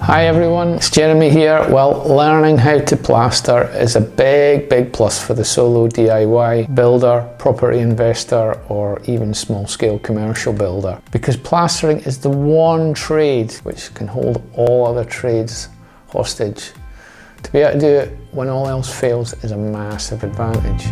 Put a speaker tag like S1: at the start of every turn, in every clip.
S1: Hi everyone, it's Jeremy here. Well, learning how to plaster is a big plus for the solo DIY builder, property investor, or even small scale commercial builder, because plastering is the one trade which can hold all other trades hostage. To be able to do it when all else fails is a massive advantage.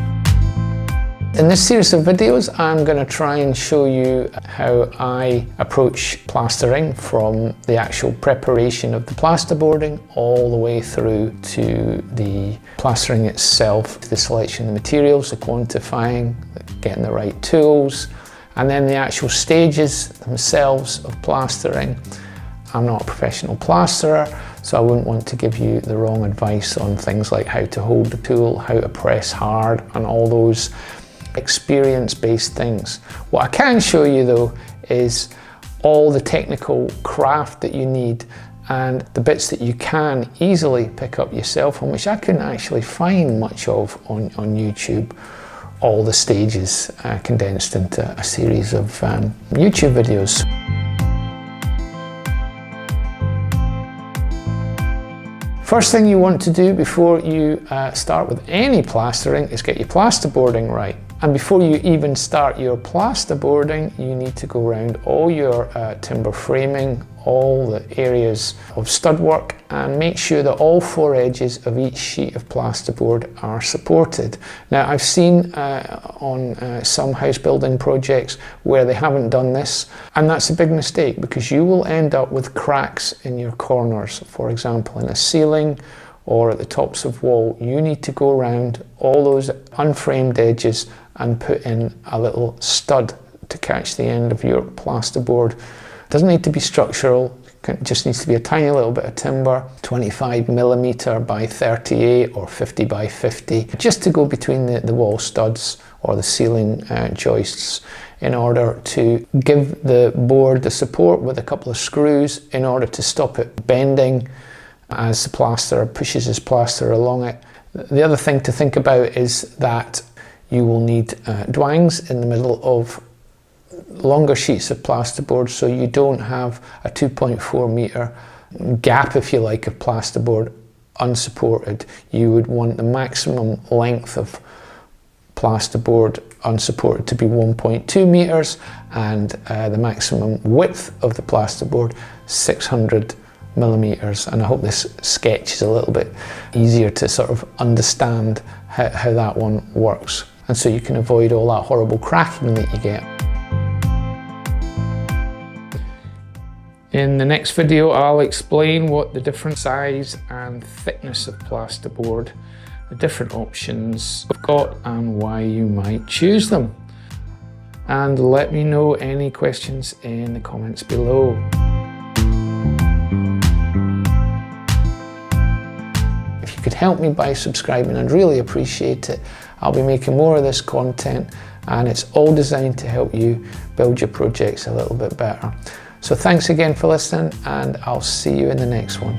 S1: In this series of videos, I'm going to try and show you how I approach plastering, from the actual preparation of the plasterboarding all the way through to the plastering itself, to the selection of the materials, the quantifying, getting the right tools, and then the actual stages themselves of plastering. I'm not a professional plasterer, so I wouldn't want to give you the wrong advice on things like how to hold the tool, how to press hard, and all those experience-based things. What I can show you though is all the technical craft that you need and the bits that you can easily pick up yourself, on which I couldn't actually find much of on YouTube. All the stages condensed into a series of YouTube videos. First thing you want to do before you start with any plastering is get your plasterboarding right. And before you even start your plasterboarding, you need to go around all your timber framing, all the areas of stud work, and make sure that all four edges of each sheet of plasterboard are supported. Now, I've seen on some house building projects where they haven't done this, and that's a big mistake, because you will end up with cracks in your corners. For example, in a ceiling or at the tops of wall, you need to go around all those unframed edges and put in a little stud to catch the end of your plasterboard. It doesn't need to be structural, it just needs to be a tiny little bit of timber, 25mm by 38 or 50 by 50, just to go between the wall studs or the ceiling joists, in order to give the board the support with a couple of screws in order to stop it bending as the plaster pushes his plaster along it. The other thing to think about is that you will need dwangs in the middle of longer sheets of plasterboard, so you don't have a 2.4 meter gap, if you like, of plasterboard unsupported. You would want the maximum length of plasterboard unsupported to be 1.2 meters, and the maximum width of the plasterboard 600 millimeters. And I hope this sketch is a little bit easier to sort of understand how that one works, and so you can avoid all that horrible cracking that you get. In the next video, I'll explain what the different size and thickness of plasterboard, the different options I've got, and why you might choose them. And let me know any questions in the comments below. If you could help me by subscribing, I'd really appreciate it. I'll be making more of this content, and it's all designed to help you build your projects a little bit better. So thanks again for listening, and I'll see you in the next one.